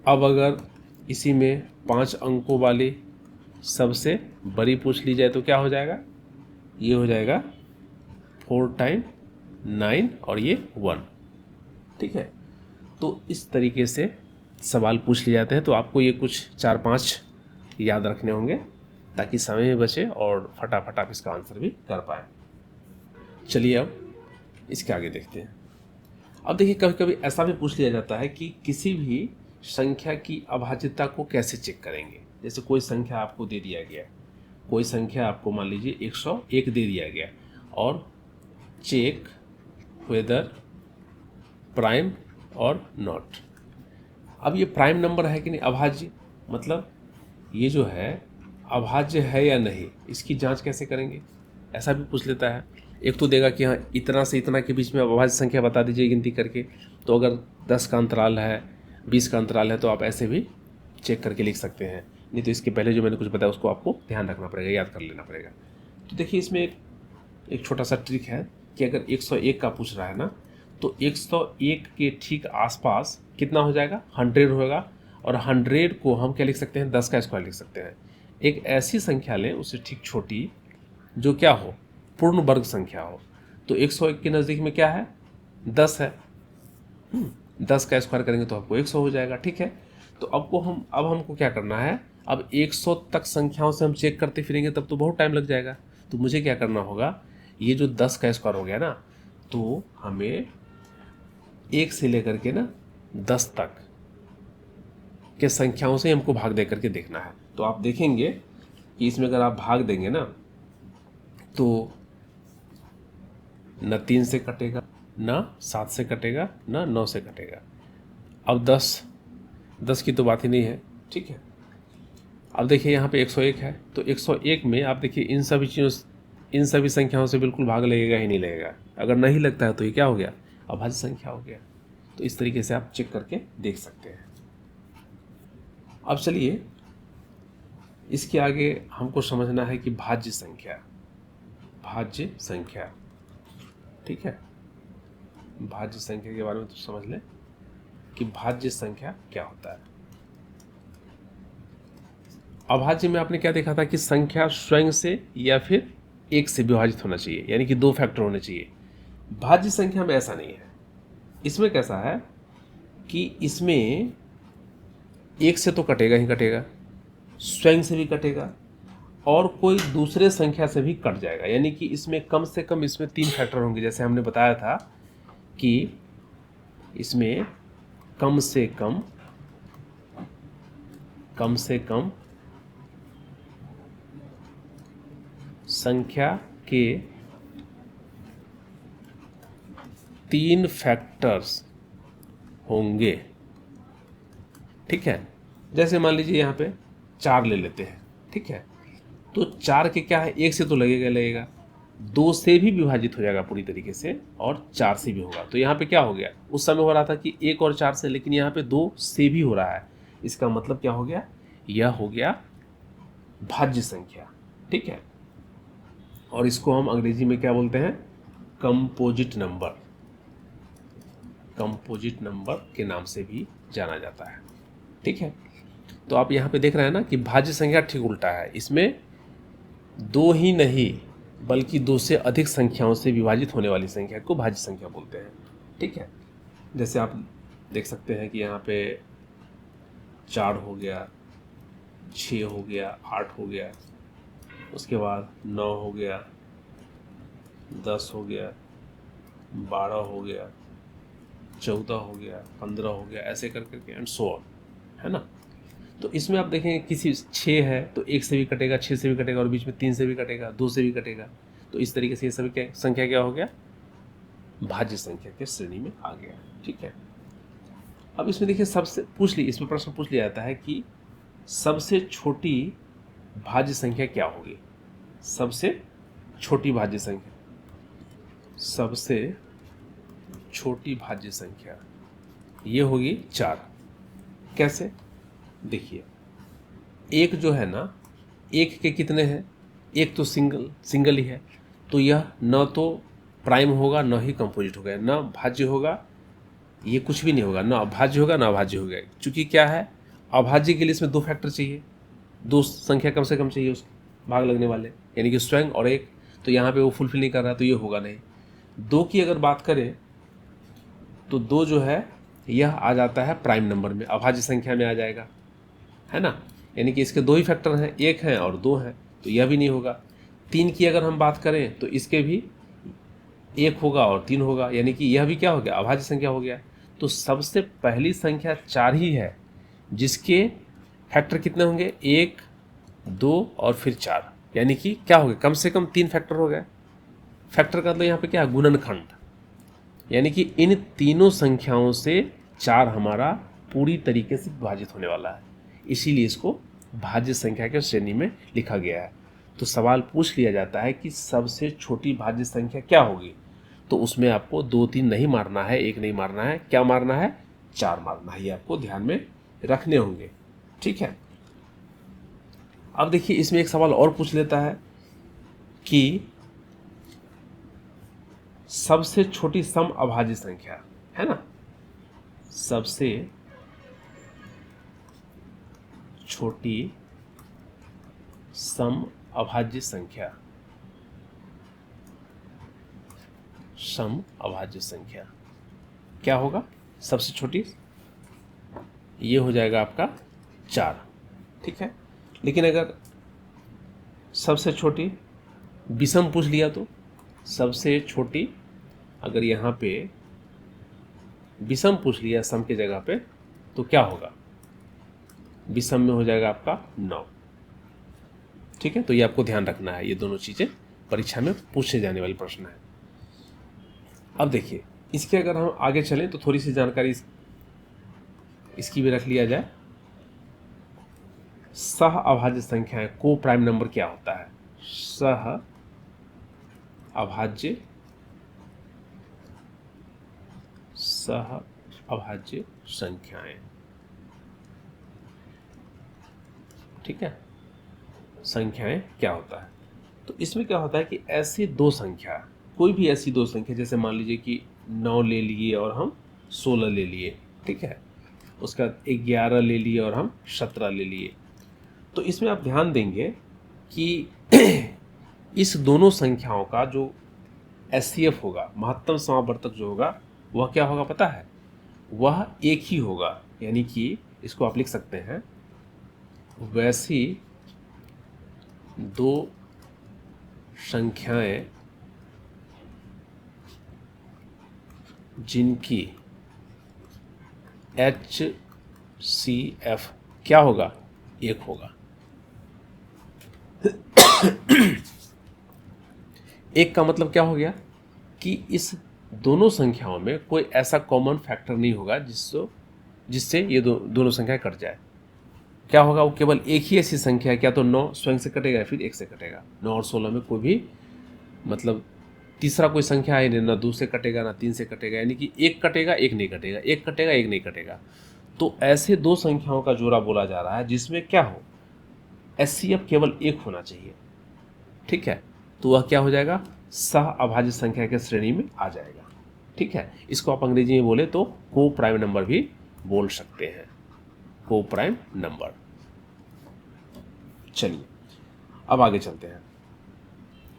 अब अगर इसी में 5 अंकों वाली सबसे बड़ी पूछ ली जाए तो क्या हो जाएगा, ये हो जाएगा 4 टाइम 9 और ये 1। ठीक है, तो इस तरीके से सवाल पूछ लिए जाते हैं, तो आपको ये कुछ 4-5 याद रखने होंगे ताकि समय में बचे और फटाफट आप इसका आंसर भी कर पाएँ। चलिए अब इसके आगे देखते हैं। अब देखिए कभी कभी ऐसा भी पूछ लिया जाता है कि किसी भी संख्या की अभाज्यता को कैसे चेक करेंगे। जैसे कोई संख्या आपको दे दिया गया, कोई संख्या आपको मान लीजिए 101 दे दिया गया, और चेक वेदर प्राइम और नॉट। अब ये प्राइम नंबर है कि नहीं अभाज्य, मतलब ये जो है अभाज्य है या नहीं, इसकी जांच कैसे करेंगे, ऐसा भी पूछ लेता है। एक तो देगा कि हाँ इतना से इतना के बीच में अभाज्य संख्या बता दीजिए गिनती करके, तो अगर 10 का अंतराल है 20 का अंतराल है तो आप ऐसे भी चेक करके लिख सकते हैं, नहीं तो इसके पहले जो मैंने कुछ बताया उसको आपको ध्यान रखना पड़ेगा, याद कर लेना पड़ेगा। तो देखिए इसमें एक छोटा सा ट्रिक है कि अगर 101 का पूछ रहा है ना, तो 101 के ठीक आसपास कितना हो जाएगा 100 होगा, और 100 को हम क्या लिख सकते हैं 10 का स्क्वायर लिख सकते हैं। एक ऐसी संख्या लें उससे ठीक छोटी जो क्या हो पूर्ण वर्ग संख्या हो, तो 101 के नज़दीक में क्या है 10 है, 10 का स्क्वायर करेंगे तो आपको 100 हो जाएगा। ठीक है, तो अब हमको क्या करना है, अब 100 तक संख्याओं से हम चेक करते फिरेंगे तब तो बहुत टाइम लग जाएगा। तो मुझे क्या करना होगा, ये जो 10 का स्क्वायर हो गया ना, तो हमें 1 से लेकर के ना 10 तक के संख्याओं से हमको भाग दे करके देखना है। तो आप देखेंगे कि इसमें अगर आप भाग देंगे ना, तो न 3 से कटेगा, न 7 से कटेगा, न 9 से कटेगा। अब 10 की तो बात ही नहीं है। ठीक है, अब देखिए यहाँ पे 101 है, तो 101 में आप देखिए इन सभी संख्याओं से बिल्कुल भाग लगेगा ही नहीं लगेगा। अगर नहीं लगता है तो ये क्या हो गया अभाज्य संख्या हो गया। तो इस तरीके से आप चेक करके देख सकते हैं। अब चलिए इसके आगे हमको समझना है कि भाज्य संख्या। ठीक है, भाज्य संख्या के बारे में तो समझ लें कि भाज्य संख्या क्या होता है। अभाज्य में आपने क्या देखा था कि संख्या स्वयं से या फिर एक से विभाजित होना चाहिए, यानी कि दो फैक्टर होने चाहिए। भाज्य संख्या में ऐसा नहीं है। इसमें कैसा है कि इसमें एक से तो कटेगा ही कटेगा, स्वयं से भी कटेगा और कोई दूसरे संख्या से भी कट जाएगा, यानी कि इसमें कम से कम इसमें 3 फैक्टर होंगे। जैसे हमने बताया था कि इसमें कम से कम संख्या के 3 फैक्टर्स होंगे। ठीक है, जैसे मान लीजिए यहाँ पे 4 ले लेते हैं। ठीक है, तो 4 के क्या है, एक से तो लगेगा, 2 से भी विभाजित हो जाएगा पूरी तरीके से और 4 से भी होगा। तो यहाँ पे क्या हो गया, उस समय हो रहा था कि 1 और 4 से, लेकिन यहाँ पे 2 से भी हो रहा है। इसका मतलब क्या हो गया, यह हो गया भाज्य संख्या। ठीक है, और इसको हम अंग्रेजी में क्या बोलते हैं, कंपोजिट नंबर के नाम से भी जाना जाता है। ठीक है, तो आप यहाँ पे देख रहे हैं ना कि भाज्य संख्या ठीक उल्टा है। इसमें 2 ही नहीं बल्कि 2 से अधिक संख्याओं से विभाजित होने वाली संख्या को भाज्य संख्या बोलते हैं। ठीक है, जैसे आप देख सकते हैं कि यहाँ पे 4 हो गया, 6 हो गया, 8 हो गया, उसके बाद 9 हो गया, 10 हो गया, 12 हो गया, 14 हो गया, 15 हो गया, ऐसे कर करके एंड सो ऑन, है ना। तो इसमें आप देखेंगे किसी 6 है तो 1 से भी कटेगा, 6 से भी कटेगा और बीच में 3 से भी कटेगा, 2 से भी कटेगा। तो इस तरीके से ये सभी क्या संख्या क्या हो गया, भाज्य संख्या के श्रेणी में आ गया। ठीक है, अब इसमें देखिए इसमें प्रश्न पूछ लिया जाता है कि सबसे छोटी भाज्य संख्या क्या होगी। सबसे छोटी भाज्य संख्या ये होगी 4। कैसे, देखिए एक जो है ना, एक के कितने हैं, एक तो सिंगल ही है, तो यह न तो प्राइम होगा न ही कंपोजिट होगा, न भाज्य होगा, ये कुछ भी नहीं होगा, न अभाज्य होगा न अभाज्य होगा। चूंकि क्या है, अभाज्य के लिए इसमें 2 फैक्टर चाहिए, 2 संख्या कम से कम चाहिए उसके भाग लगने वाले, यानी कि स्वयं और एक। तो यहाँ पे वो फुलफिल नहीं कर रहा, तो ये होगा नहीं। 2 की अगर बात करें तो 2 जो है यह आ जाता है प्राइम नंबर में, अभाज्य संख्या में आ जाएगा, है ना। यानी कि इसके 2 ही फैक्टर हैं, 1 है और 2 है, तो यह भी नहीं होगा। 3 की अगर हम बात करें तो इसके भी 1 होगा और 3 होगा, यानी कि यह भी क्या हो गया, अभाज्य संख्या हो गया। तो सबसे पहली संख्या 4 ही है जिसके फैक्टर कितने होंगे, 1, 2 और फिर 4, यानी कि क्या हो गया, कम से कम 3 फैक्टर हो गए। फैक्टर का मतलब यहाँ पे क्या है, गुणनखंड, यानी कि इन तीनों संख्याओं से 4 हमारा पूरी तरीके से विभाजित होने वाला है, इसीलिए इसको भाज्य संख्या के श्रेणी में लिखा गया है। तो सवाल पूछ लिया जाता है कि सबसे छोटी भाज्य संख्या क्या होगी, तो उसमें आपको 2, 3 नहीं मारना है, 1 नहीं मारना है, क्या मारना है, 4 मारना है। ये आपको ध्यान में रखने होंगे। ठीक है, अब देखिए इसमें एक सवाल और पूछ लेता है कि सबसे छोटी सम अभाज्य संख्या, है ना, सबसे छोटी सम अभाज्य संख्या क्या होगा, सबसे छोटी ये हो जाएगा आपका 4। ठीक है, लेकिन अगर सबसे छोटी विषम पूछ लिया तो सबसे छोटी, अगर यहाँ पे विषम पूछ लिया सम की जगह पे, तो क्या होगा, विषम में हो जाएगा आपका 9। ठीक है, तो ये आपको ध्यान रखना है, ये दोनों चीज़ें परीक्षा में पूछे जाने वाली प्रश्न है। अब देखिए इसके अगर हम आगे चलें तो थोड़ी सी जानकारी इसकी भी रख लिया जाए। सह अभाज्य संख्याएं, को प्राइम नंबर क्या होता है, सह अभाज्य संख्याएं। ठीक है, संख्याएं क्या होता है, तो इसमें क्या होता है कि ऐसी 2 संख्या, कोई भी ऐसी 2 संख्या, जैसे मान लीजिए कि 9 ले लिए और हम 16 ले लिए, ठीक है। उसका 11 ले लिए और हम 17 ले लिए। तो इसमें आप ध्यान देंगे कि इस दोनों संख्याओं का जो एचसीएफ होगा, महत्तम समावर्तक जो होगा, वह क्या होगा पता है? वह एक ही होगा। यानी कि इसको आप लिख सकते हैं, वैसी दो संख्याएं जिनकी HCF क्या होगा? एक होगा। एक का मतलब क्या हो गया कि इस दोनों संख्याओं में कोई ऐसा कॉमन फैक्टर नहीं होगा जिससे ये दोनों संख्या कट जाए। क्या होगा? वो केवल एक ही ऐसी संख्या है, क्या तो 9 स्वयं से कटेगा या फिर 1 से कटेगा। 9 और 16 में कोई भी मतलब तीसरा कोई संख्या है नहीं, ना 2 से कटेगा ना 3 से कटेगा। यानी कि एक कटेगा एक नहीं कटेगा, एक कटेगा एक नहीं कटेगा। तो ऐसे दो संख्याओं का जोड़ा बोला जा रहा है जिसमें क्या हो, एचसीएफ केवल एक होना चाहिए, ठीक है। तो वह क्या हो जाएगा? सह अभाज्य संख्या के श्रेणी में आ जाएगा, ठीक है। इसको आप अंग्रेजी में बोले तो को प्राइम नंबर भी बोल सकते हैं, को प्राइम नंबर। चलिए अब आगे चलते हैं।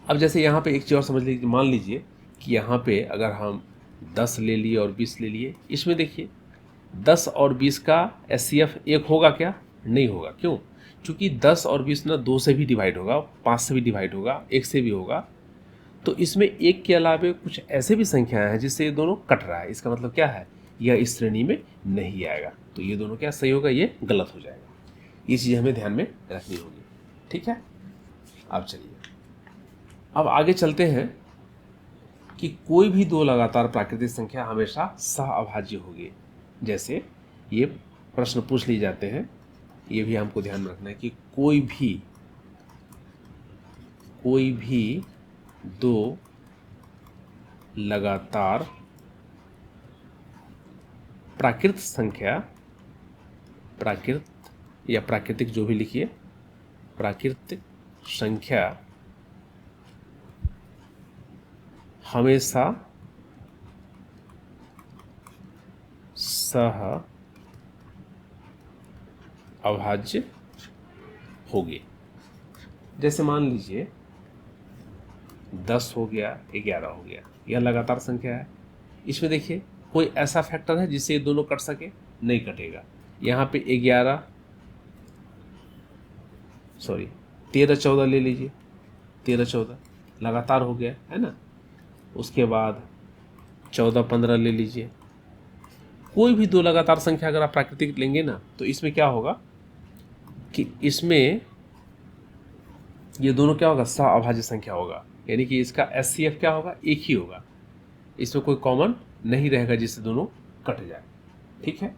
अब जैसे यहाँ पे एक चीज़ और समझ लीजिए, मान लीजिए कि यहाँ पे अगर हम 10 ले लिए और 20 ले लिए, इसमें देखिए 10 और 20 का एचसीएफ एक होगा क्या? नहीं होगा। क्यों? क्योंकि 10 और 20 ना 2 से भी डिवाइड होगा, 5 से भी डिवाइड होगा, 1 से भी होगा। तो इसमें एक के अलावे कुछ ऐसे भी संख्याएं हैं जिससे ये दोनों कट रहा है। इसका मतलब क्या है? यह इस श्रेणी में नहीं आएगा। तो ये दोनों क्या सही होगा? ये गलत हो जाएगा। ये चीज़ हमें ध्यान में रखनी होगी, ठीक है। अब चलिए अब आगे चलते हैं कि कोई भी दो लगातार प्राकृतिक संख्या हमेशा सह अभाज्य होगी। जैसे ये प्रश्न पूछ लिए जाते हैं, ये भी हमको ध्यान में रखना है कि कोई भी दो लगातार प्राकृत संख्या, प्राकृत या प्राकृतिक जो भी लिखिए, प्राकृतिक संख्या हमेशा सह अभाज्य होगी। जैसे मान लीजिए 10 हो गया, 11 हो गया, यह लगातार संख्या है। इसमें देखिए कोई ऐसा फैक्टर है जिससे ये दोनों कट सके? नहीं कटेगा। यहाँ पे 13 14 ले लीजिए, 13 14 लगातार हो गया है ना। उसके बाद 14 15 ले लीजिए। कोई भी दो लगातार संख्या अगर आप प्राकृतिक लेंगे ना, तो इसमें क्या होगा कि इसमें ये दोनों क्या होगा? सह अभाज्य संख्या होगा। यानी कि इसका एचसीएफ क्या होगा? एक ही होगा। इसमें कोई कॉमन नहीं रहेगा जिससे दोनों कट जाए, ठीक है।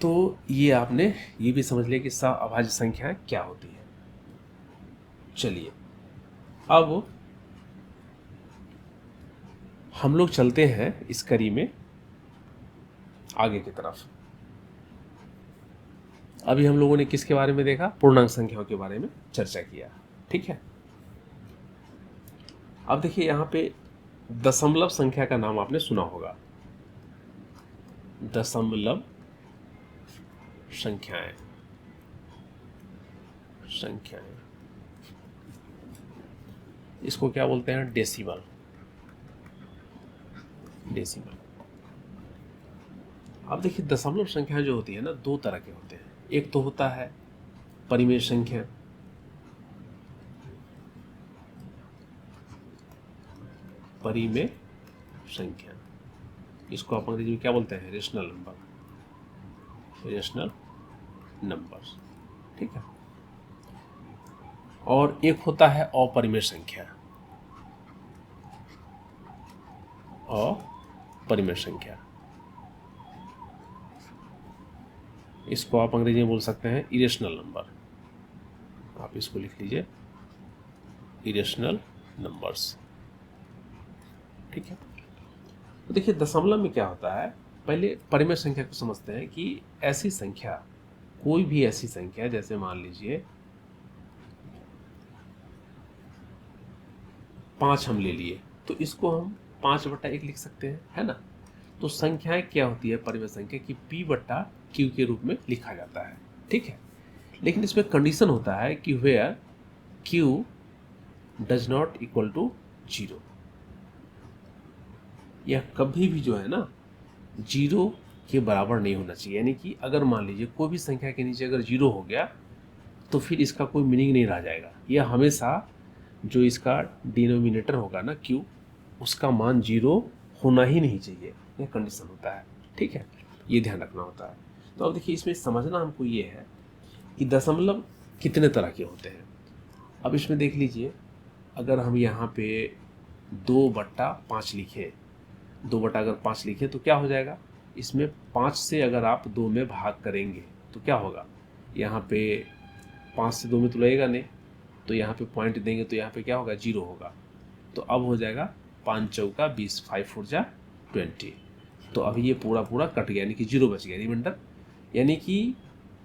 तो ये आपने ये भी समझ लिया कि सह अभाज्य संख्याएं क्या होती है। चलिए अब हम लोग चलते हैं इस कड़ी में आगे की तरफ। अभी हम लोगों ने किसके बारे में देखा? पूर्णांक संख्याओं के बारे में चर्चा किया, ठीक है। अब देखिए यहाँ पे दशमलव संख्या का नाम आपने सुना होगा। दशमलव संख्याएं इसको क्या बोलते हैं? डेसिमल। अब देखिए दशमलव संख्या जो होती है ना, दो तरह के होते हैं। एक तो होता है परिमेय संख्या, इसको आप अंग्रेजी में क्या बोलते हैं? रेशनल नंबर्स, ठीक है। और एक होता है अपरिमेय संख्या, इसको आप अंग्रेजी में बोल सकते हैं इरेशनल नंबर। आप इसको लिख लीजिए, इरेशनल नंबर्स, ठीक है। तो देखिए दशमलव में क्या होता है, पहले परिमेय संख्या को समझते हैं कि ऐसी संख्या, कोई भी ऐसी संख्या, जैसे मान लीजिए 5 हम ले लिए, तो इसको हम 5/1 लिख सकते हैं, है ना। तो संख्याएं क्या होती है परिमेय संख्या की P/Q के रूप में लिखा जाता है, ठीक है। लेकिन इसमें कंडीशन होता है कि where Q does not equal to 0, यह कभी भी जो है ना 0 के बराबर नहीं होना चाहिए। यानी कि अगर मान लीजिए कोई भी संख्या के नीचे अगर 0 हो गया तो फिर इसका कोई मीनिंग नहीं रह जाएगा। यह हमेशा जो इसका डिनोमिनेटर होगा ना Q, उसका मान 0 होना ही नहीं चाहिए, यह कंडीशन होता है, ठीक है। ये ध्यान रखना होता है। तो अब देखिए इसमें समझना हमको ये है कि दशमलव कितने तरह के होते हैं। अब इसमें देख लीजिए, अगर हम यहाँ पे 2/5 लिखें, 2/5 लिखें तो क्या हो जाएगा, इसमें 5 से अगर आप 2 में भाग करेंगे तो क्या होगा, यहाँ पे 5 से 2 में तो लगेगा नहीं, तो यहाँ पे पॉइंट देंगे तो यहाँ पे क्या होगा 0 होगा। तो अब हो जाएगा 5 चौका 20, 5 4 जा 20। तो अब ये पूरा कट गया, यानी कि 0 बच गया रिमाइंडर, यानी कि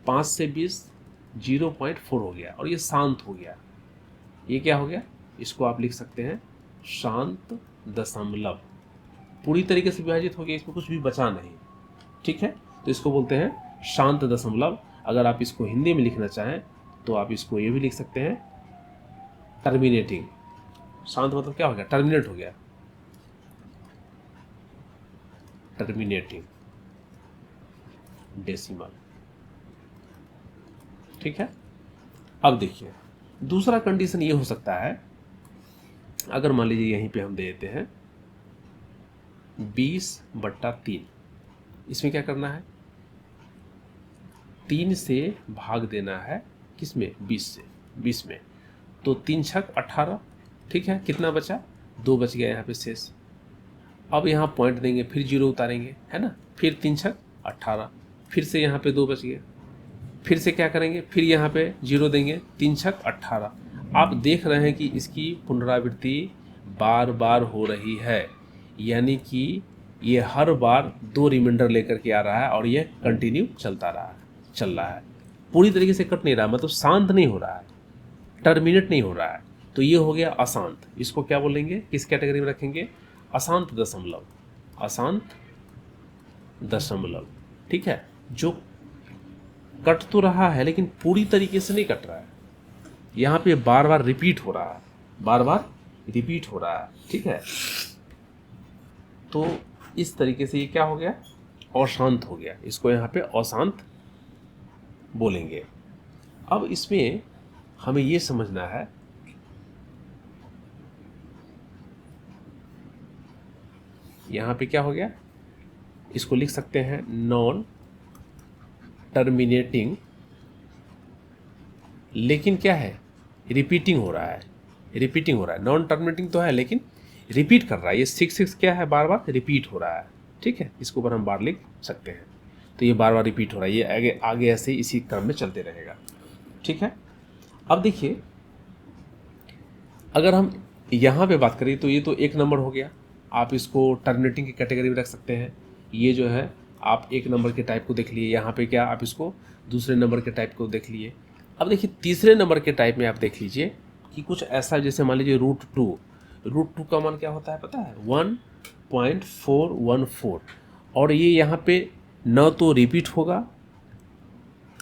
5 से 20 0.4 हो गया और ये शांत हो गया। ये क्या हो गया, इसको आप लिख सकते हैं शांत दशमलव, पूरी तरीके से विभाजित हो गया, इसमें कुछ भी बचा नहीं, ठीक है। तो इसको बोलते हैं शांत दशमलव। अगर आप इसको हिंदी में लिखना चाहें तो आप इसको ये भी लिख सकते हैं टर्मिनेटिंग। शांत मतलब क्या हो गया, टर्मिनेट हो गया, टर्मिनेटिंग डेसिमल, ठीक है। अब देखिए दूसरा कंडीशन ये हो सकता है, अगर मान लीजिए यहीं पे हम दे देते हैं 20/3, इसमें क्या करना है, 3 से भाग देना है किसमें, 20 से, 20 में, तो 3 छक 18, ठीक है। कितना बचा, 2 बच गया यहाँ पे शेष। अब यहाँ पॉइंट देंगे, फिर 0 उतारेंगे, है ना, फिर 3 छक 18, फिर से यहाँ पे 2 बच गए, फिर से क्या करेंगे, फिर यहाँ पे 0 देंगे, 3 छक 18। आप देख रहे हैं कि इसकी पुनरावृत्ति बार बार हो रही है, यानी कि ये हर बार 2 रिमाइंडर लेकर के आ रहा है और ये कंटिन्यू चल रहा है, पूरी तरीके से कट नहीं रहा, मतलब शांत नहीं हो रहा है, टर्मिनेट नहीं हो रहा है। तो ये हो गया अशांत। इसको क्या बोलेंगे, किस कैटेगरी में रखेंगे, अशांत दशमलव, अशांत दशमलव, ठीक है। जो कट तो रहा है लेकिन पूरी तरीके से नहीं कट रहा है, यहाँ पे बार बार रिपीट हो रहा है, बार बार रिपीट हो रहा है, ठीक है। तो इस तरीके से ये क्या हो गया, अशांत हो गया, इसको यहाँ पे अशांत बोलेंगे। अब इसमें हमें ये समझना है यहाँ पे क्या हो गया, इसको लिख सकते हैं नॉन टर्मिनेटिंग, लेकिन क्या है, रिपीटिंग हो रहा है, रिपीटिंग हो रहा है। नॉन टर्मिनेटिंग तो है लेकिन रिपीट कर रहा है, ये 6 क्या है, बार बार रिपीट हो रहा है, ठीक है। इसके ऊपर हम बार लिख सकते हैं, तो ये बार बार रिपीट हो रहा है, ये आगे ऐसे इसी क्रम में चलते रहेगा, ठीक है। अब देखिए अगर हम यहाँ पे बात करें तो ये तो 1 नंबर हो गया, आप इसको टर्मिनेटिंग की कैटेगरी में रख सकते हैं। ये जो है आप 1 नंबर के टाइप को देख लिए, यहाँ पे क्या आप इसको दूसरे नंबर के टाइप को देख लिए। अब देखिए तीसरे नंबर के टाइप में आप देख लीजिए कि कुछ ऐसा, जैसे मान लीजिए √2 का मान क्या होता है पता है, 1.414, और ये यहाँ पे न तो रिपीट होगा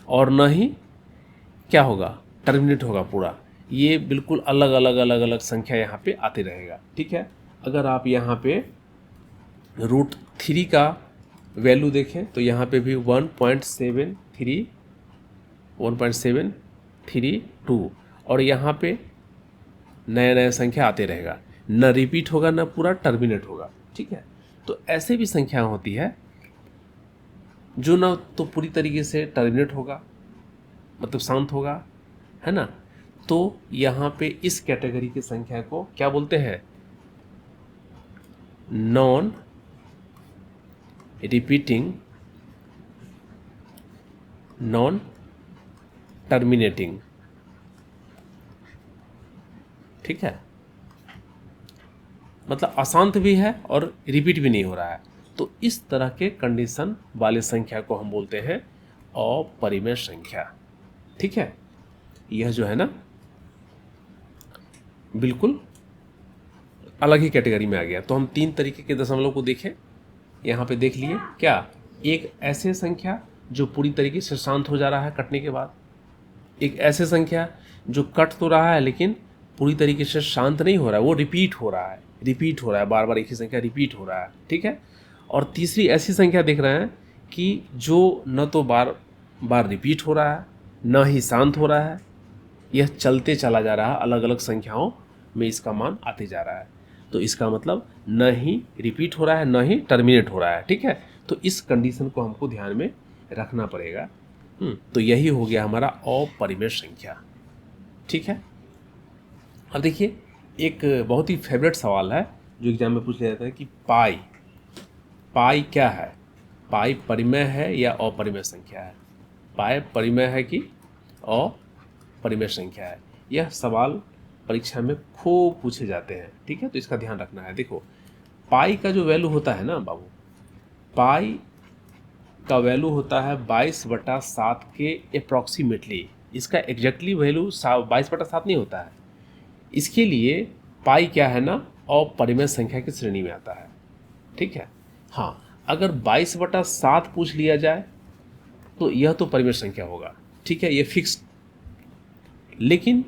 और न ही क्या होगा, टर्मिनेट होगा पूरा, ये बिल्कुल अलग अलग संख्या यहाँ पे आते रहेगा, ठीक है। अगर आप यहाँ पे √3 का वैल्यू देखें तो यहाँ पे भी 1.732 और यहाँ पे नया संख्या आते रहेगा, न रिपीट होगा न पूरा टर्मिनेट होगा, ठीक है। तो ऐसे भी संख्या होती है जो ना तो पूरी तरीके से टर्मिनेट होगा, मतलब शांत होगा, है ना। तो यहाँ पे इस कैटेगरी की संख्या को क्या बोलते हैं, नॉन रिपीटिंग, नॉन टर्मिनेटिंग, ठीक है। मतलब अशांत भी है और रिपीट भी नहीं हो रहा है। तो इस तरह के कंडीशन वाले संख्या को हम बोलते हैं अपरिमेय संख्या, ठीक है। यह जो है ना बिल्कुल अलग ही कैटेगरी में आ गया। तो हम 3 तरीके के दशमलव को देखें, यहाँ पे देख लिए क्या, एक ऐसे संख्या जो पूरी तरीके से शांत हो जा रहा है कटने के बाद, एक ऐसे संख्या जो कट तो रहा है लेकिन पूरी तरीके से शांत नहीं हो रहा है, वो रिपीट हो रहा है, बार बार एक ही संख्या रिपीट हो रहा है, ठीक है। और तीसरी ऐसी संख्या देख रहे हैं कि जो न तो बार बार रिपीट हो रहा है न ही शांत हो रहा है, यह चलते चला जा रहा है, अलग अलग संख्याओं में इसका मान आते जा रहा है। तो इसका मतलब न ही रिपीट हो रहा है न ही टर्मिनेट हो रहा है, ठीक है। तो इस कंडीशन को हमको ध्यान में रखना पड़ेगा। तो यही हो गया हमारा अपरिमेय संख्या, ठीक है। अब देखिए एक बहुत ही फेवरेट सवाल है जो एग्जाम में पूछ लिया जाता है कि पाई क्या है, पाई परिमेय है या अपरिमेय संख्या है, पाई परिमेय है कि अपरिमेय संख्या है। यह सवाल परीक्षा में खूब पूछे जाते हैं, ठीक है। तो इसका ध्यान रखना है। देखो पाई का जो वैल्यू होता है ना बाबू, पाई का वैल्यू होता है 22/7 के अप्रॉक्सीमेटली। इसका एग्जैक्टली वैल्यू 22/7 नहीं होता है। इसके लिए पाई क्या है ना, अपरिमेय संख्या की श्रेणी में आता है, ठीक है। हाँ, अगर 22/7 पूछ लिया जाए तो यह तो परिमेय संख्या होगा, ठीक है, ये फिक्स। लेकिन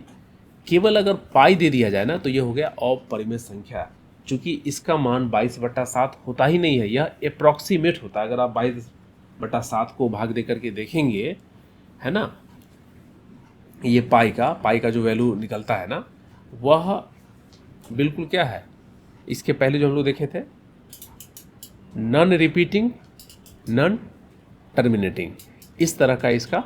केवल अगर पाई दे दिया जाए ना तो यह हो गया अपरिमेय संख्या, चूंकि इसका मान 22/7 होता ही नहीं है, यह अप्रॉक्सीमेट होता है। अगर आप 22/7 को भाग दे करके देखेंगे, है ना, ये पाई का जो वैल्यू निकलता है ना, वह बिल्कुल क्या है, इसके पहले जो हम लोग देखे थे, नॉन रिपीटिंग नॉन टर्मिनेटिंग, इस तरह का इसका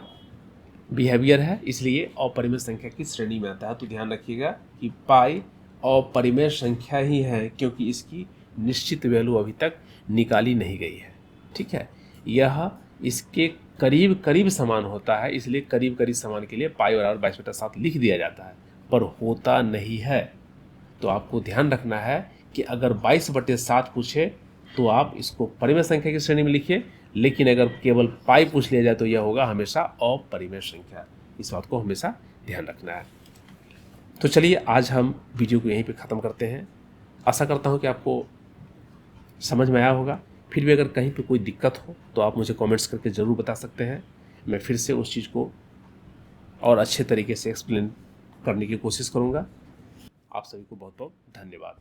बिहेवियर है, इसलिए अपरिमेय संख्या की श्रेणी में आता है। तो ध्यान रखिएगा कि पाई अपरिमेय संख्या ही है, क्योंकि इसकी निश्चित वैल्यू अभी तक निकाली नहीं गई है, ठीक है। यह इसके करीब करीब समान होता है, इसलिए करीब करीब समान के लिए पाई और 22/7 लिख दिया जाता है, पर होता नहीं है। तो आपको ध्यान रखना है कि अगर 22/7 पूछे तो आप इसको परिमेय संख्या की श्रेणी में लिखिए, लेकिन अगर केवल पाई पूछ लिया जाए तो यह होगा हमेशा अपरिमेय संख्या। इस बात को हमेशा ध्यान रखना है। तो चलिए आज हम वीडियो को यहीं पे ख़त्म करते हैं। आशा करता हूँ कि आपको समझ में आया होगा। फिर भी अगर कहीं पे कोई दिक्कत हो तो आप मुझे कमेंट्स करके ज़रूर बता सकते हैं। मैं फिर से उस चीज़ को और अच्छे तरीके से एक्सप्लेन करने की कोशिश करूँगा। आप सभी को बहुत बहुत धन्यवाद।